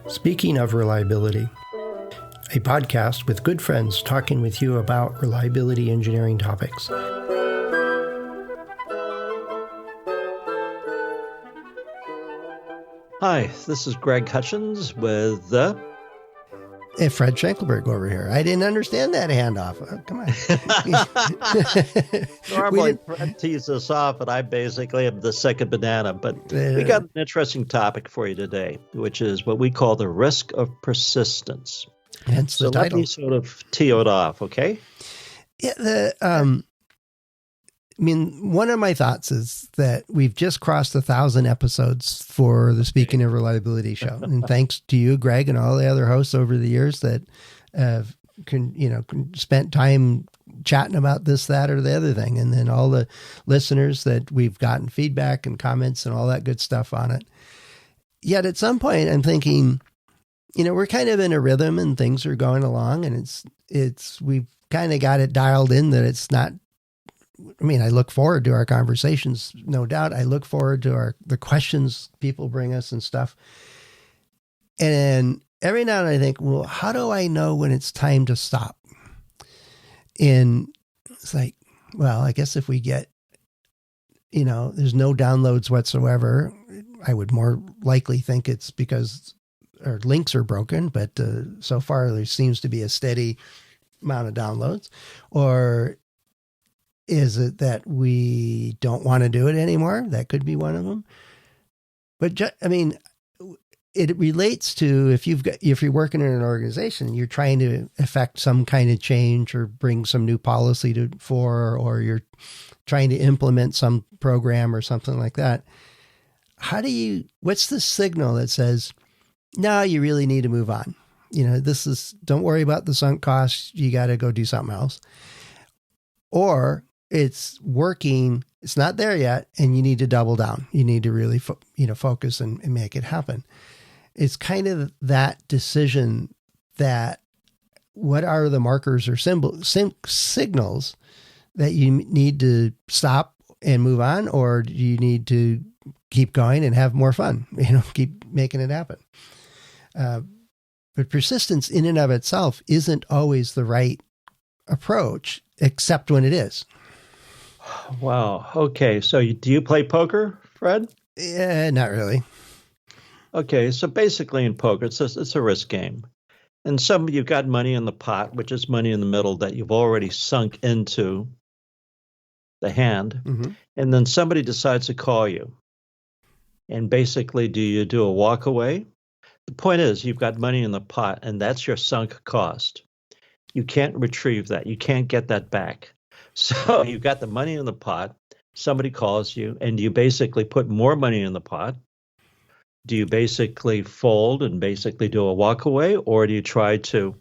Speaking of reliability, a podcast with good friends talking with you about reliability engineering topics. Hi, this is Greg Hutchins with Fred Schenkelberg over here. I didn't understand that handoff. Oh, come on. Normally, Fred tees us off, and I basically am the second banana. But we got an interesting topic for you today, which is what we call the risk of persistence. Hence the title. Let me sort of tee it off, okay? Yeah, one of my thoughts is that we've just crossed 1,000 episodes for the Speaking of Reliability show. And thanks to you, Greg, and all the other hosts over the years that spent time chatting about this, that, or the other thing. And then all the listeners that we've gotten feedback and comments and all that good stuff on it. Yet at some point I'm thinking, we're kind of in a rhythm and things are going along, and we've kind of got it dialed in that it's not. I look forward to our conversations, no doubt. I look forward to the questions people bring us and stuff. And every now and then I think, well, how do I know when it's time to stop? And it's like, well, I guess if we get, there's no downloads whatsoever, I would more likely think it's because our links are broken, but so far there seems to be a steady amount of downloads. Or is it that we don't want to do it anymore? That could be one of them. But it relates to if you're working in an organization, you're trying to affect some kind of change or bring some new policy or you're trying to implement some program or something like that. What's the signal that says, no, you really need to move on? Don't worry about the sunk costs. You got to go do something else. Or it's working, it's not there yet, and you need to double down. You need to really focus and make it happen. It's kind of that decision that what are the markers or signals that you need to stop and move on, or do you need to keep going and have more fun, keep making it happen. But persistence in and of itself isn't always the right approach, except when it is. Wow. Okay. So do you play poker, Fred? Yeah, not really. Okay. So basically in poker, it's a risk game. And you've got money in the pot, which is money in the middle that you've already sunk into the hand. Mm-hmm. And then somebody decides to call you. And basically, do you do a walk away? The point is you've got money in the pot, and that's your sunk cost. You can't retrieve that. You can't get that back. So you've got the money in the pot, somebody calls you, and you basically put more money in the pot. Do you basically fold and basically do a walk away, or do you try to,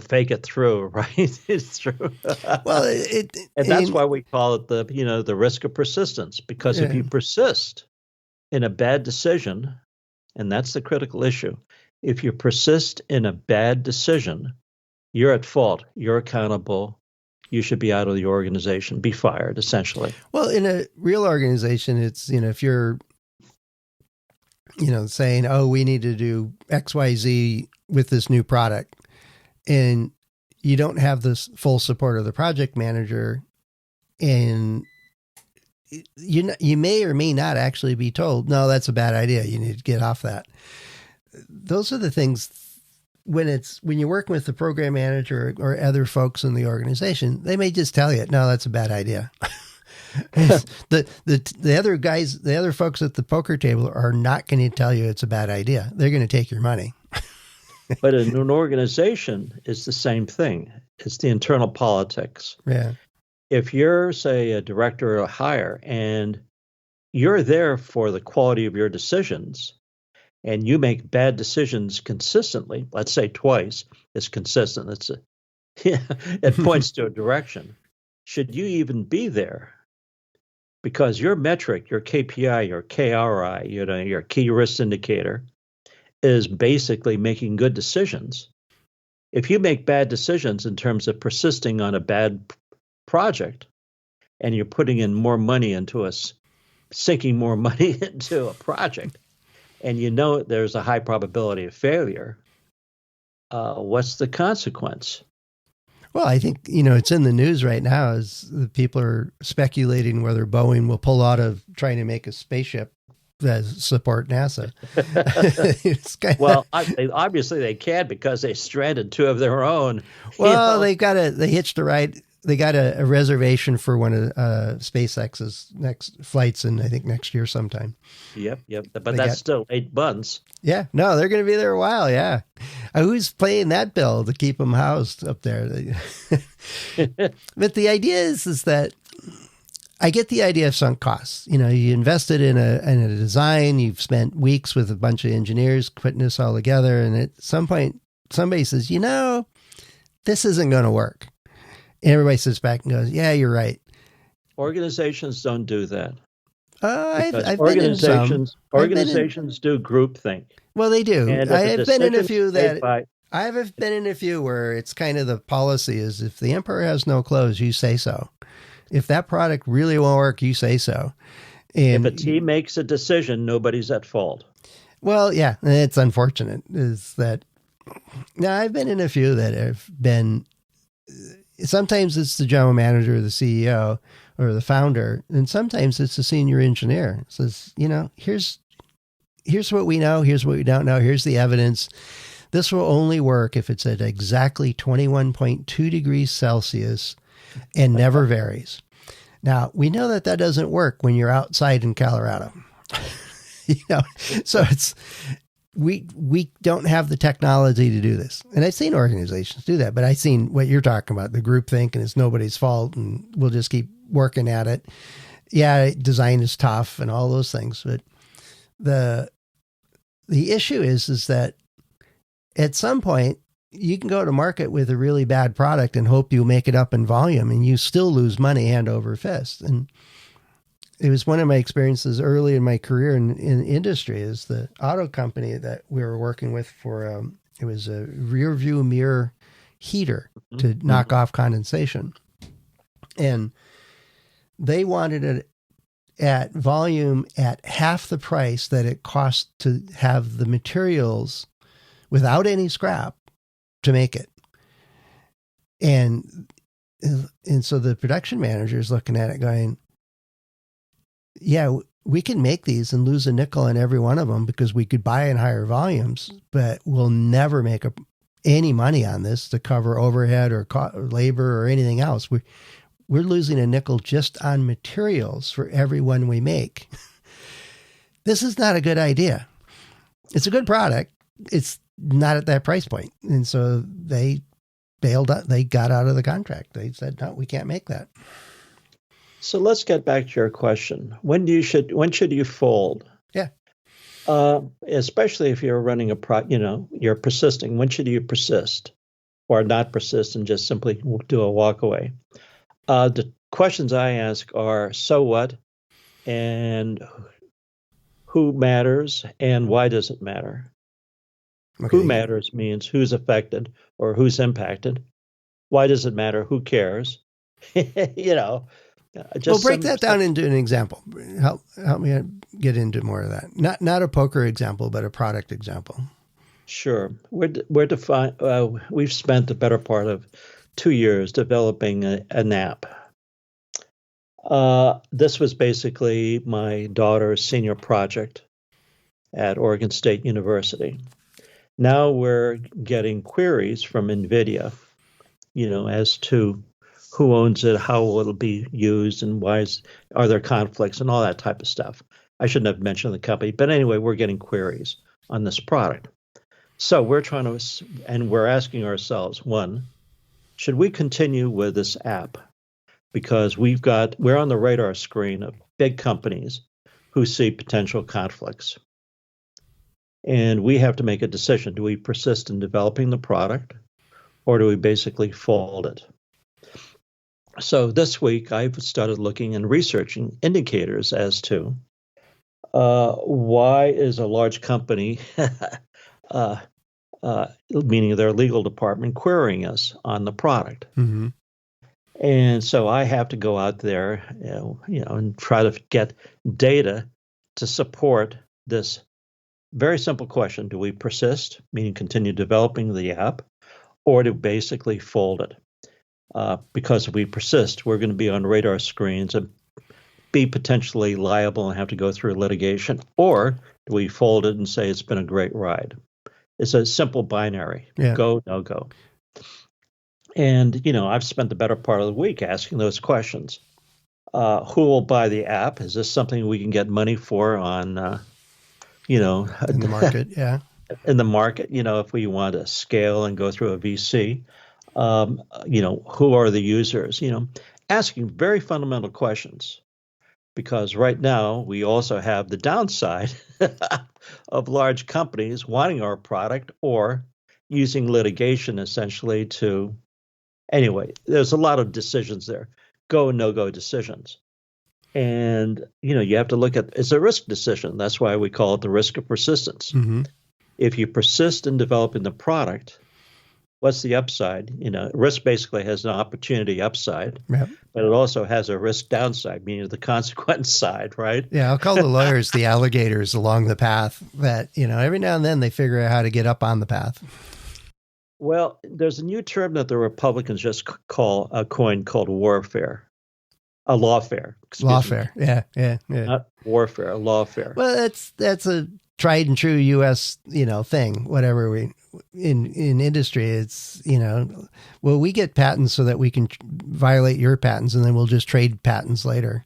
fake it through, right? It's true. Well, and that's why we call it the risk of persistence, because if you persist in a bad decision, and that's the critical issue, if you persist in a bad decision, you're at fault, you're accountable. You should be out of the organization, be fired, essentially. Well, in a real organization, it's, if you're, saying, oh, we need to do X, Y, Z with this new product, and you don't have this full support of the project manager, and you may or may not actually be told, no, that's a bad idea. You need to get off that. Those are the things. When you're working with the program manager or other folks in the organization, they may just tell you, no, that's a bad idea. the other guys, the other folks at the poker table are not going to tell you it's a bad idea. They're going to take your money. But in an organization, it's the same thing. It's the internal politics. Yeah. If you're, say, a director or a hire, and you're there for the quality of your decisions, and you make bad decisions consistently, let's say twice, it's consistent. It points to a direction. Should you even be there? Because your metric, your KPI, your KRI, your key risk indicator, is basically making good decisions. If you make bad decisions in terms of persisting on a bad project, and you're putting in more money into sinking more money into a project, and you know there's a high probability of failure, what's the consequence? Well, I think, it's in the news right now as the people are speculating whether Boeing will pull out of trying to make a spaceship that support NASA. It's Well, obviously they can because they stranded two of their own. Well, they hitched a ride. They got a reservation for one of SpaceX's next flights in, I think, next year sometime. Yep. But that's still 8 months. Yeah, no, they're going to be there a while. Yeah, who's paying that bill to keep them housed up there? But the idea is that I get the idea of sunk costs. You invested in a design. You've spent weeks with a bunch of engineers putting this all together, and at some point, somebody says, this isn't going to work. And everybody sits back and goes, yeah, you're right. Organizations don't do that. I've organizations do groupthink. Well, they do. I've been in a few where it's kind of the policy is if the emperor has no clothes, you say so. If that product really won't work, you say so. And if a team makes a decision, nobody's at fault. Well, yeah, it's unfortunate is that now I've been in a few that have been, sometimes it's the general manager or the CEO or the founder, and sometimes it's the senior engineer. It says, here's what we know, here's what we don't know, here's the evidence. This will only work if it's at exactly 21.2 degrees Celsius and never varies. Now, we know that doesn't work when you're outside in Colorado. So it's we don't have the technology to do this. And I've seen organizations do that, but I've seen what you're talking about, the group think, and it's nobody's fault, and we'll just keep working at it. Yeah, design is tough and all those things, but the issue is that at some point you can go to market with a really bad product and hope you make it up in volume, and you still lose money hand over fist. And it was one of my experiences early in my career in industry is the auto company that we were working with for, it was a rear view mirror heater to knock off condensation. And they wanted it at volume at half the price that it cost to have the materials without any scrap to make it. And so the production manager is looking at it going, yeah, we can make these and lose a nickel in every one of them because we could buy in higher volumes, but we'll never make any money on this to cover overhead or labor or anything else. We're losing a nickel just on materials for every one we make. This is not a good idea. It's a good product. It's not at that price point. And so they bailed out. They got out of the contract. They said, no, we can't make that. So let's get back to your question. When should you fold? Yeah. Especially if you're running you're persisting. When should you persist or not persist and just simply do a walk away? The questions I ask are, so what? And who matters? And why does it matter? Okay. Who matters means who's affected or who's impacted. Why does it matter? Who cares? Break that down into an example. Help me get into more of that. Not a poker example, but a product example. Sure. We've spent the better part of 2 years developing an app. This was basically my daughter's senior project at Oregon State University. Now we're getting queries from NVIDIA, as to who owns it, how it'll be used, and are there conflicts and all that type of stuff. I shouldn't have mentioned the company, but anyway, we're getting queries on this product. So we're we're asking ourselves, one, should we continue with this app? Because we're on the radar screen of big companies who see potential conflicts. And we have to make a decision. Do we persist in developing the product, or do we basically fold it? So this week, I've started looking and researching indicators as to why is a large company, meaning their legal department, querying us on the product. Mm-hmm. And so I have to go out there, and try to get data to support this very simple question. Do we persist, meaning continue developing the app, or to basically fold it? Because if we persist, we're going to be on radar screens and be potentially liable and have to go through litigation. Or do we fold it and say it's been a great ride? It's a simple binary, Yeah. go, no go. And, I've spent the better part of the week asking those questions. Who will buy the app? Is this something we can get money for on, In the market, yeah. in the market? If we want to scale and go through a VC, who are the users? Asking very fundamental questions, because right now we also have the downside of large companies wanting our product or using litigation essentially to. Anyway, there's a lot of decisions there, go, no go decisions. And, you have to look at it's a risk decision. That's why we call it the risk of persistence. Mm-hmm. If you persist in developing the product, what's the upside? Risk basically has an opportunity upside, Yep. but it also has a risk downside, meaning the consequence side, right? Yeah, I'll call the lawyers the alligators along the path that, every now and then they figure out how to get up on the path. Well, there's a new term that the Republicans just coined called warfare. A lawfare. Lawfare. Yeah. Not warfare, a lawfare. Well, that's a tried and true U.S. thing. Whatever we in industry, it's well, we get patents so that we can violate your patents, and then we'll just trade patents later.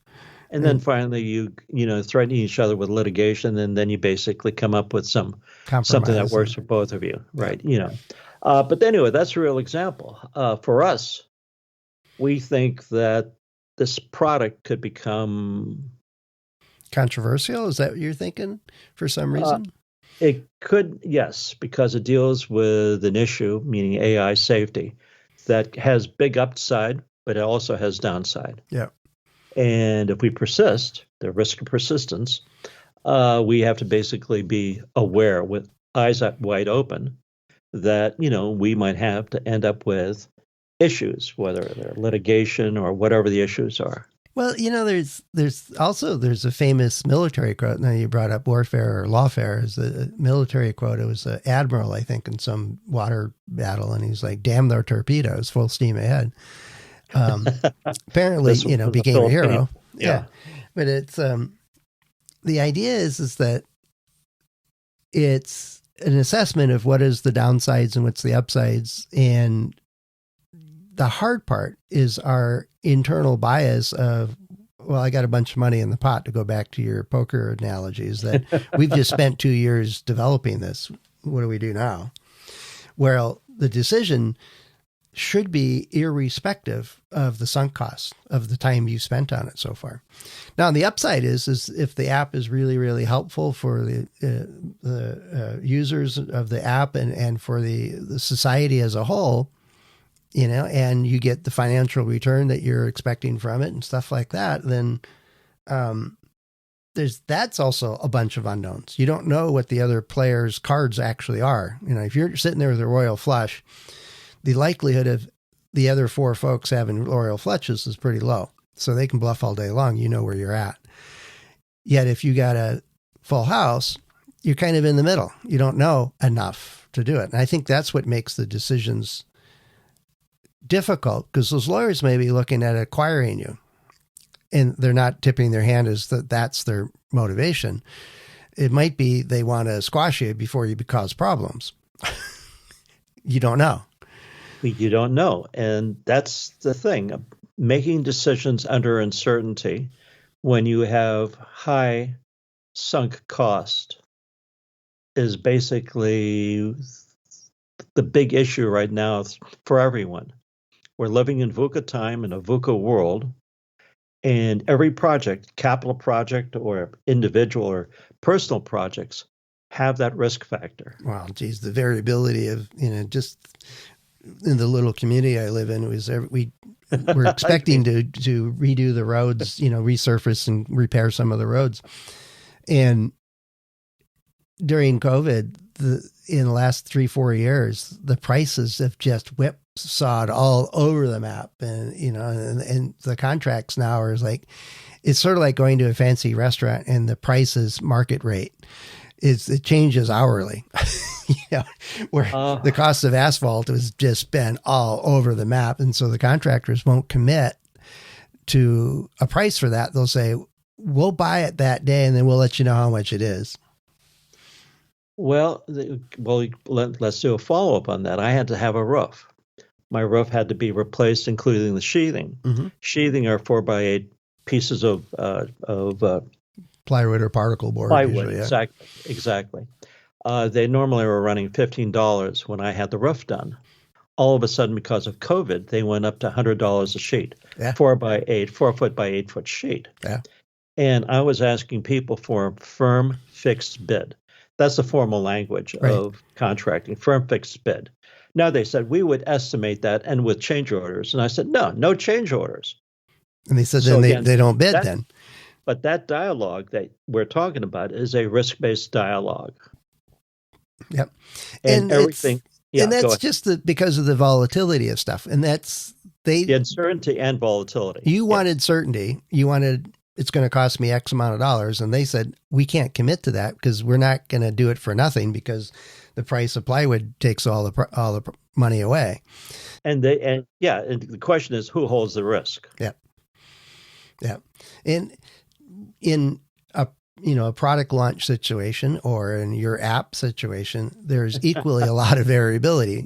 And then finally, you threaten each other with litigation, and then you basically come up with something that works for both of you, right? Yeah. But anyway, that's a real example. For us, we think that this product could become controversial. Is that what you're thinking for some reason? It could, yes, because it deals with an issue, meaning AI safety, that has big upside, but it also has downside. Yeah. And if we persist, the risk of persistence, we have to basically be aware with eyes wide open that, we might have to end up with issues, whether they're litigation or whatever the issues are. Well, there's a famous military quote. Now you brought up warfare or lawfare as a military quote. It was an admiral, I think, in some water battle, and he's like, "Damn their torpedoes, full steam ahead." Apparently, became a hero. Yeah. But it's the idea is that it's an assessment of what is the downsides and what's the upsides, and the hard part is our internal bias of, well, I got a bunch of money in the pot, to go back to your poker analogies, that we've just spent 2 years developing this. What do we do now? Well, the decision should be irrespective of the sunk cost of the time you spent on it so far. Now, the upside is if the app is really, really helpful for the users of the app and for the society as a whole, and you get the financial return that you're expecting from it and stuff like that, then that's also a bunch of unknowns. You don't know what the other players' cards actually are. If you're sitting there with a royal flush, the likelihood of the other 4 folks having royal flushes is pretty low. So they can bluff all day long. You know where you're at. Yet if you got a full house, you're kind of in the middle. You don't know enough to do it. And I think that's what makes the decisions difficult, because those lawyers may be looking at acquiring you and they're not tipping their hand as that's their motivation. It might be they want to squash you before you cause problems. You don't know. You don't know. And that's the thing. Making decisions under uncertainty when you have high sunk cost is basically the big issue right now for everyone. We're living in VUCA time, in a VUCA world, and every project, capital project or individual or personal projects, have that risk factor. Wow, geez, the variability of, just in the little community I live in, we're expecting to redo the roads, resurface and repair some of the roads. And during COVID, in the last 3-4 years, the prices have just whipped sawed all over the map. And, and the contracts now are like, it's sort of like going to a fancy restaurant and the price is market rate. It changes hourly, where the cost of asphalt has just been all over the map. And so the contractors won't commit to a price for that. They'll say, we'll buy it that day and then we'll let you know how much it is. Well, let's do a follow-up on that. I had to have a roof. My roof had to be replaced, including the sheathing. Mm-hmm. Sheathing are 4x8 pieces of plywood or particle board. Plywood, usually, yeah. Exactly. They normally were running $15 when I had the roof done. All of a sudden, because of COVID, they went up to $100 a sheet. Yeah. 4x8, 4 foot by 8 foot sheet. Yeah. And I was asking people for a firm fixed bid. That's the formal language of contracting, firm fixed bid. Now they said we would estimate that and with change orders. And I said, no change orders. And they said then they don't bid then. But that dialogue that we're talking about is a risk-based dialogue. Yep. And everything. Yeah, and that's just because of the volatility of stuff. And that's the uncertainty and volatility. You wanted certainty. You wanted it's going to cost me X amount of dollars. And they said, we can't commit to that because we're not going to do it for nothing because the price of plywood takes all the money away. And the question is, who holds the risk? Yeah. Yeah. And in a product launch situation or in your app situation, there's equally a lot of variability.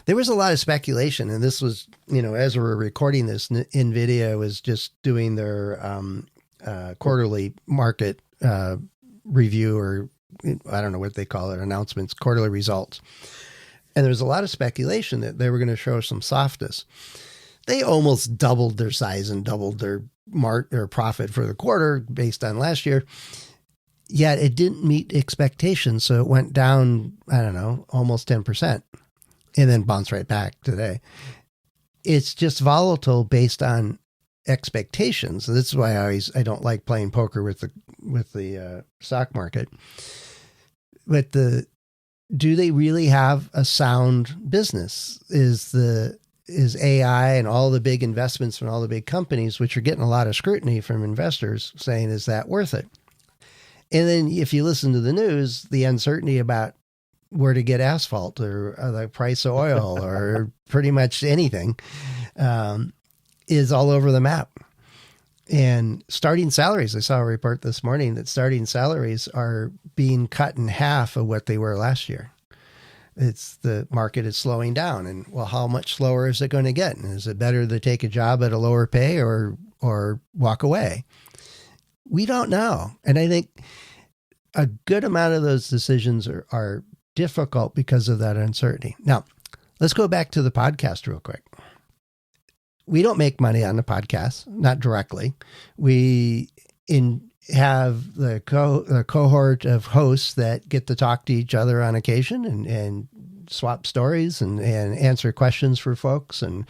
There was a lot of speculation, and this was, as we're recording this, NVIDIA was just doing their quarterly market review, or I don't know what they call it, announcements, quarterly results. And there was a lot of speculation that they were going to show some softness. They almost doubled their size and doubled their profit for the quarter based on last year. Yet it didn't meet expectations. So it went down, I don't know, almost 10% and then bounced right back today. It's just volatile based on expectations. And this is why I don't like playing poker with the stock market. But do they really have a sound business? Is AI and all the big investments from all the big companies, which are getting a lot of scrutiny from investors, saying, is that worth it? And then if you listen to the news, the uncertainty about where to get asphalt or the price of oil or pretty much anything is all over the map. And starting salaries, I saw a report this morning that starting salaries are being cut in half of what they were last year. The market is slowing down, and well, how much slower is it going to get? And is it better to take a job at a lower pay or walk away? We don't know. And I think a good amount of those decisions are difficult because of that uncertainty. Now, let's go back to the podcast real quick. We don't make money on the podcast, not directly. We have the cohort of hosts that get to talk to each other on occasion and swap stories and answer questions for folks and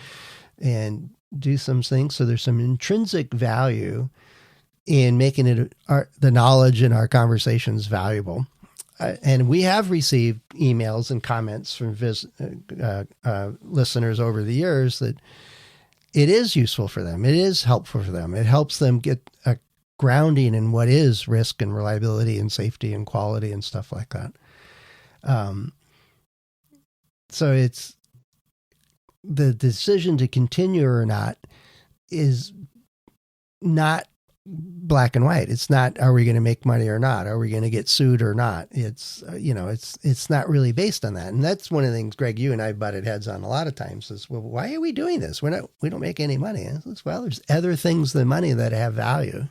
do some things. So there's some intrinsic value in making it the knowledge in our conversations valuable. And we have received emails and comments from listeners over the years that it is useful for them. It is helpful for them. It helps them get a grounding in what is risk and reliability and safety and quality and stuff like that. So it's the decision to continue or not is not black and white. It's not, are we going to make money or not? Are we going to get sued or not? It's, it's not really based on that. And that's one of the things, Greg, you and I butted heads on a lot of times is, well, why are we doing this? We don't make any money. And says, well, there's other things than money that have value.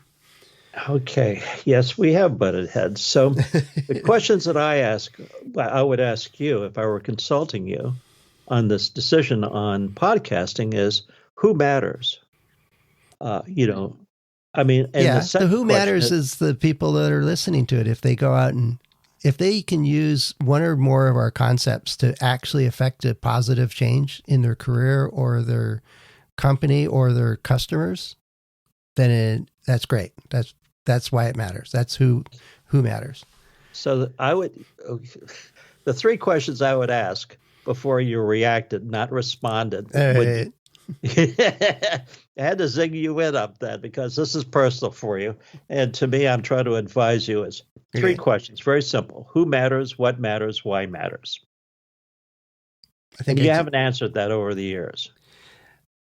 Okay. Yes, we have butted heads. So the questions that I would ask you if I were consulting you on this decision on podcasting is who matters? The who matters is the people that are listening to it. If they go out and if they can use one or more of our concepts to actually affect a positive change in their career or their company or their customers, then that's great. That's why it matters. That's who matters. So the three questions I would ask before you reacted, not responded. All right. I had to zing you in up that because this is personal for you. And to me, I'm trying to advise you as three questions. Very simple. Who matters? What matters? Why matters? I think and you haven't answered that over the years.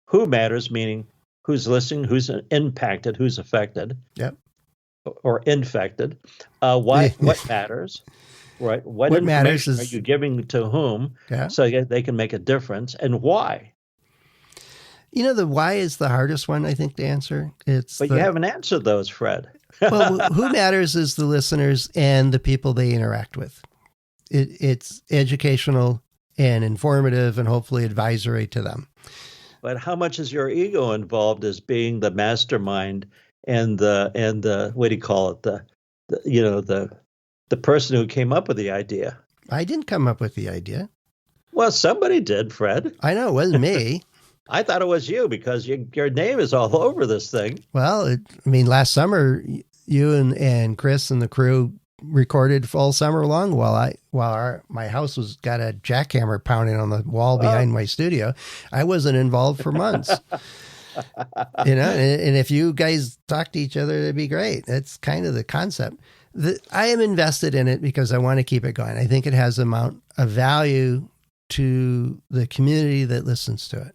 Who matters, meaning who's listening, who's impacted, who's affected. Yep. Or infected. What matters? Right. What information are you giving to whom so they can make a difference, and why? You know, the why is the hardest one, I think, to answer. But you haven't answered those, Fred. Well, who matters is the listeners and the people they interact with. It's educational and informative and hopefully advisory to them. But how much is your ego involved as being the mastermind and the what do you call it? The person who came up with the idea. I didn't come up with the idea. Well, somebody did, Fred. I know, it wasn't me. I thought it was you because your name is all over this thing. Well, last summer, you and Chris and the crew recorded all summer long while my house got a jackhammer pounding on the wall behind my studio. I wasn't involved for months. And if you guys talk to each other, it'd be great. That's kind of the concept. I am invested in it because I want to keep it going. I think it has amount of value to the community that listens to it.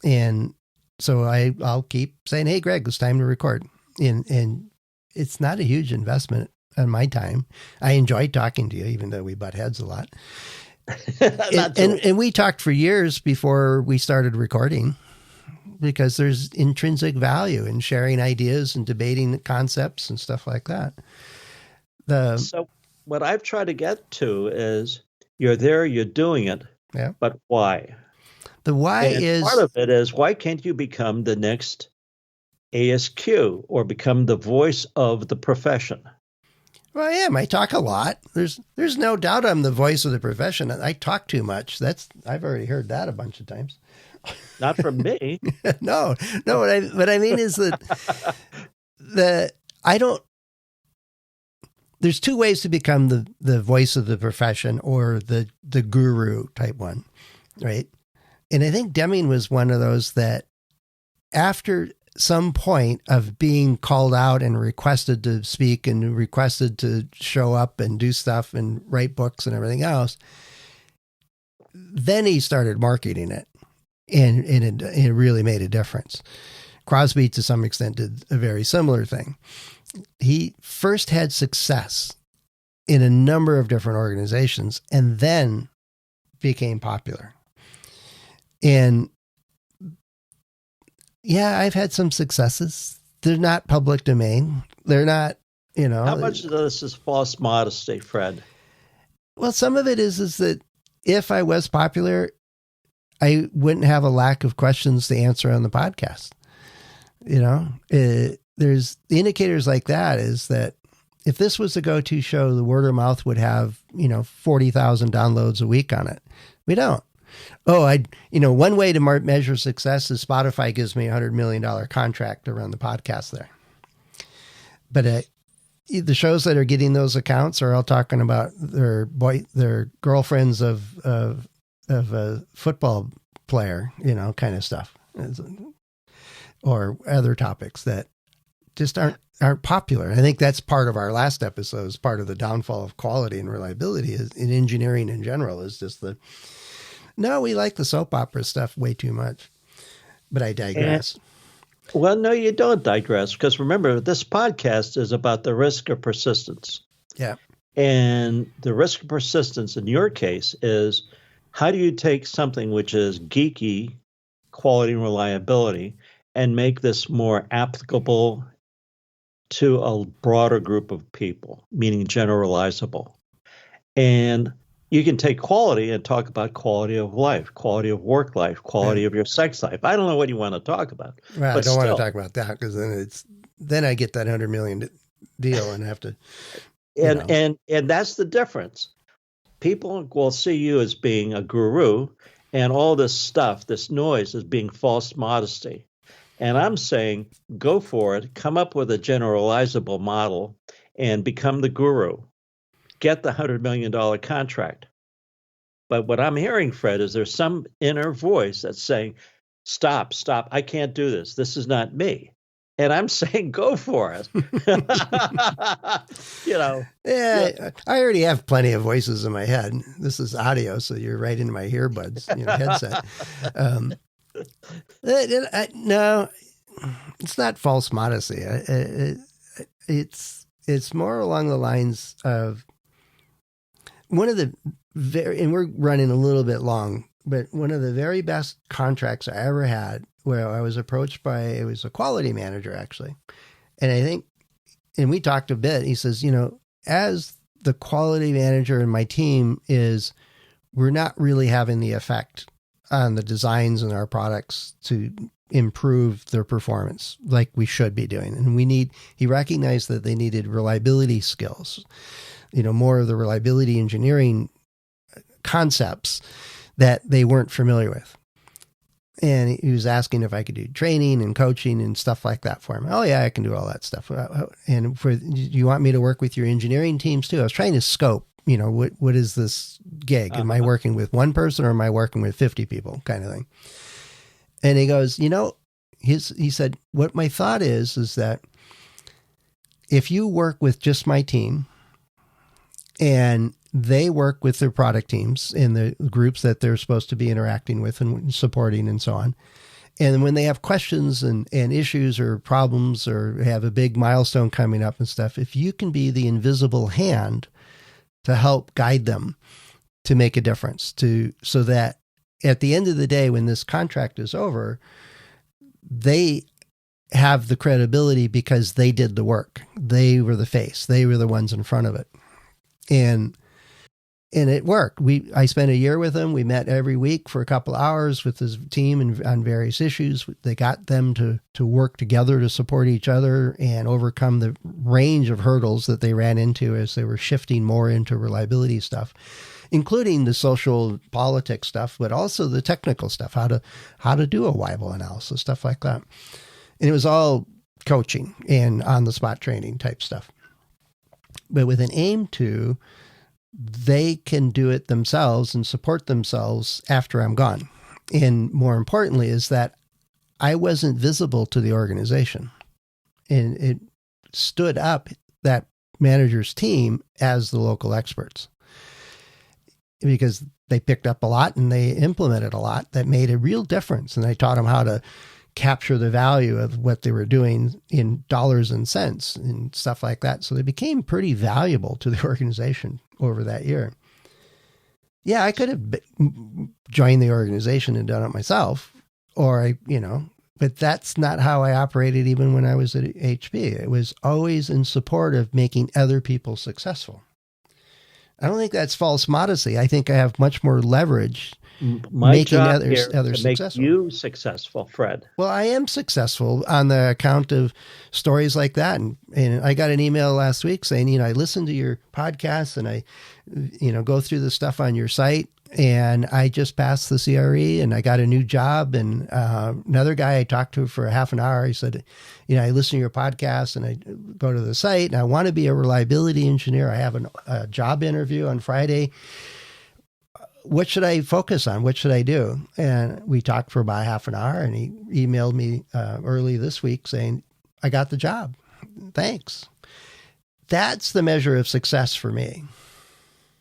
And so I'll keep saying, hey, Greg, it's time to record. And it's not a huge investment on my time. I enjoy talking to you, even though we butt heads a lot. and we talked for years before we started recording because there's intrinsic value in sharing ideas and debating concepts and stuff like that. So what I've tried to get to is you're there, you're doing it, but why? The why is part of it is why can't you become the next ASQ or become the voice of the profession? Well, I am. I talk a lot. There's no doubt I'm the voice of the profession. I talk too much. I've already heard that a bunch of times. Not from me. No. What I mean is that there's two ways to become the voice of the profession or the guru type one, right? And I think Deming was one of those that after some point of being called out and requested to speak and requested to show up and do stuff and write books and everything else, then he started marketing it. And it really made a difference. Crosby, to some extent, did a very similar thing. He first had success in a number of different organizations and then became popular. And yeah, I've had some successes. They're not public domain. They're not, How much of this is false modesty, Fred? Well, some of it is that if I was popular, I wouldn't have a lack of questions to answer on the podcast. There's the indicators like that is that if this was the go-to show, the word of mouth would have, 40,000 downloads a week on it. We don't. One way to measure success is Spotify gives me $100 million contract to run the podcast there. But the shows that are getting those accounts are all talking about their girlfriends of a football player, kind of stuff, or other topics that just aren't popular. I think that's part of our last episode. Is part of the downfall of quality and reliability is in engineering in general is just we like the soap opera stuff way too much. But I digress. Well, no, you don't digress because remember, this podcast is about the risk of persistence. Yeah. And the risk of persistence in your case is how do you take something which is geeky, quality and reliability, and make this more applicable to a broader group of people, meaning generalizable. And you can take quality and talk about quality of life, quality of work life, quality of your sex life. I don't know what you want to talk about. Well, I don't want to talk about that because then I get that $100 million deal and have to. And that's the difference. People will see you as being a guru, and all this stuff, this noise, as being false modesty. And I'm saying, go for it. Come up with a generalizable model and become the guru. Get the $100 million contract. But what I'm hearing, Fred, is there's some inner voice that's saying, stop, stop. I can't do this. This is not me. And I'm saying, go for it. Yeah, I already have plenty of voices in my head. This is audio, so you're right into my earbuds, headset. No, it's not false modesty. It's more along the lines of one of the and we're running a little bit long, but one of the very best contracts I ever had, where I was approached by, it was a quality manager actually. And I think, and we talked a bit, he says, as the quality manager in my team we're not really having the effect on the designs and our products to improve their performance like we should be doing. And he recognized that they needed reliability skills, more of the reliability engineering concepts that they weren't familiar with. And he was asking if I could do training and coaching and stuff like that for him. Oh yeah, I can do all that stuff. And you want me to work with your engineering teams too? I was trying to scope, what is this gig? Am I working with one person or am I working with 50 people kind of thing? And he goes, he said, what my thought is that if you work with just my team and they work with their product teams in the groups that they're supposed to be interacting with and supporting and so on. And when they have questions and issues or problems or have a big milestone coming up and stuff, if you can be the invisible hand to help guide them to make a difference, so that at the end of the day, when this contract is over, they have the credibility because they did the work. They were the face. They were the ones in front of it. And it worked. I spent a year with him. We met every week for a couple of hours with his team on various issues. They got them to work together to support each other and overcome the range of hurdles that they ran into as they were shifting more into reliability stuff, including the social politics stuff, but also the technical stuff, how to do a WIBO analysis, stuff like that. And it was all coaching and on-the-spot training type stuff. But with an aim to, they can do it themselves and support themselves after I'm gone. And more importantly is that I wasn't visible to the organization. And it stood up that manager's team as the local experts, because they picked up a lot and they implemented a lot that made a real difference. And I taught them how to capture the value of what they were doing in dollars and cents and stuff like that. So they became pretty valuable to the organization over that year. Yeah, I could have joined the organization and done it myself, but that's not how I operated even when I was at HP. It was always in support of making other people successful. I don't think that's false modesty. I think I have much more leverage making others successful. Make you successful, Fred. Well, I am successful on the account of stories like that. And I got an email last week saying, I listened to your podcast and I, go through the stuff on your site, and I just passed the CRE and I got a new job. And another guy I talked to for a half an hour, he said, I listen to your podcast and I go to the site and I want to be a reliability engineer. I have a job interview on Friday. What should I focus on? What should I do? And we talked for about half an hour, and he emailed me early this week saying, I got the job. Thanks. That's the measure of success for me.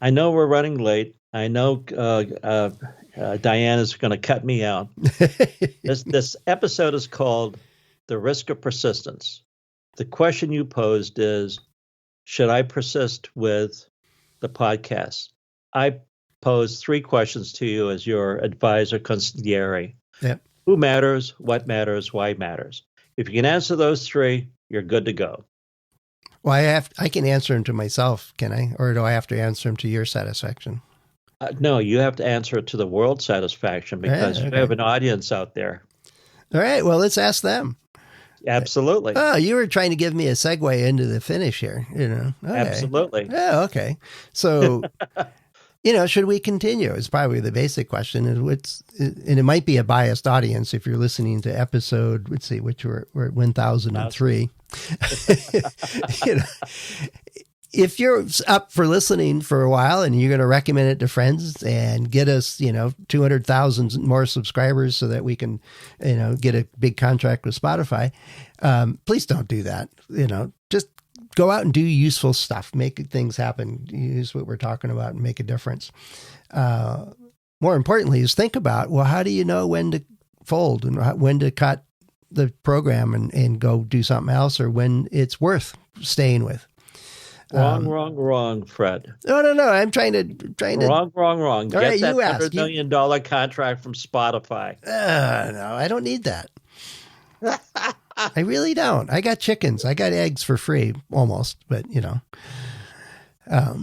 I know we're running late. I know Diane is going to cut me out. This episode is called The Risk of Persistence. The question you posed is, should I persist with the podcast? I pose 3 questions to you as your advisor consigliere. Yep. Who matters? What matters? Why matters? If you can answer those 3, you're good to go. Well, I can answer them to myself, can I? Or do I have to answer them to your satisfaction? No, you have to answer it to the world's satisfaction, because you have an audience out there. All right. Well, let's ask them. Absolutely. Oh, you were trying to give me a segue into the finish here, Okay. Absolutely. Yeah. Okay. So, should we continue? Is probably the basic question. And it might be a biased audience if you're listening to episode, we're at 1003. if you're up for listening for a while and you're going to recommend it to friends and get us, 200,000 more subscribers so that we can, get a big contract with Spotify, please don't do that. Just go out and do useful stuff, make things happen, use what we're talking about and make a difference. More importantly is think about, well, how do you know when to fold and when to cut the program and go do something else, or when it's worth staying with? Wrong, Fred. No. I'm trying to. Wrong. Get right, that $100 million contract from Spotify. No, I don't need that. I really don't. I got chickens. I got eggs for free, almost. But no, I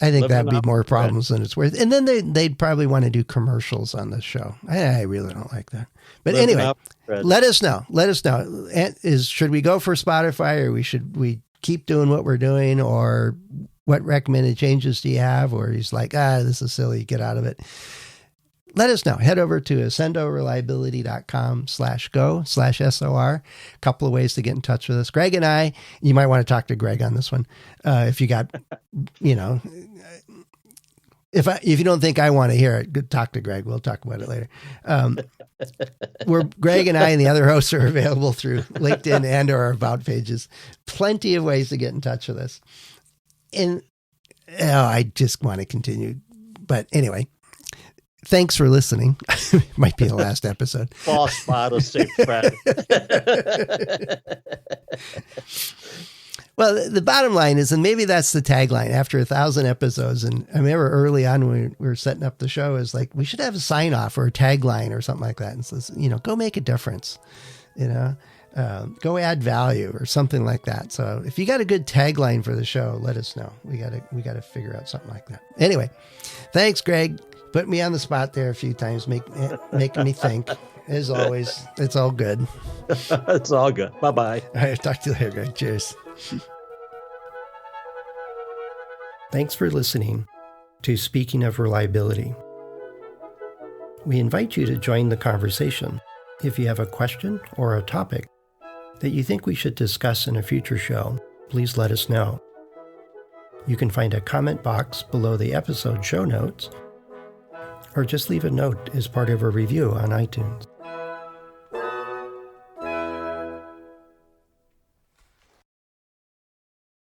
think that'd be more problems than it's worth. And then they'd probably want to do commercials on the show. I really don't like that. But anyway, let us know. Should we go for Spotify, or should we keep doing what we're doing, or what recommended changes do you have? Or he's like, this is silly, get out of it. Let us know. Head over to accendoreliability.com/go/SOR. A couple of ways to get in touch with us. Greg and I, you might want to talk to Greg on this one. If you got, if you don't think I want to hear it, talk to Greg. We'll talk about it later. Greg and I and the other hosts are available through LinkedIn and or our About pages. Plenty of ways to get in touch with us. And I just want to continue. But anyway, thanks for listening. Might be the last episode. False modesty, Fred. Well, the bottom line is, and maybe that's the tagline after 1,000 episodes. And I remember early on when we were setting up the show, is like, we should have a sign off or a tagline or something like that. And says, go make a difference, go add value or something like that. So if you got a good tagline for the show, let us know. We got to figure out something like that. Anyway, thanks, Greg. Put me on the spot there a few times, making me think. As always, it's all good. It's all good. Bye-bye. All right, talk to you later, Greg. Cheers. Thanks for listening to Speaking of Reliability. We invite you to join the conversation. If you have a question or a topic that you think we should discuss in a future show, please let us know. You can find a comment box below the episode show notes, or just leave a note as part of a review on iTunes.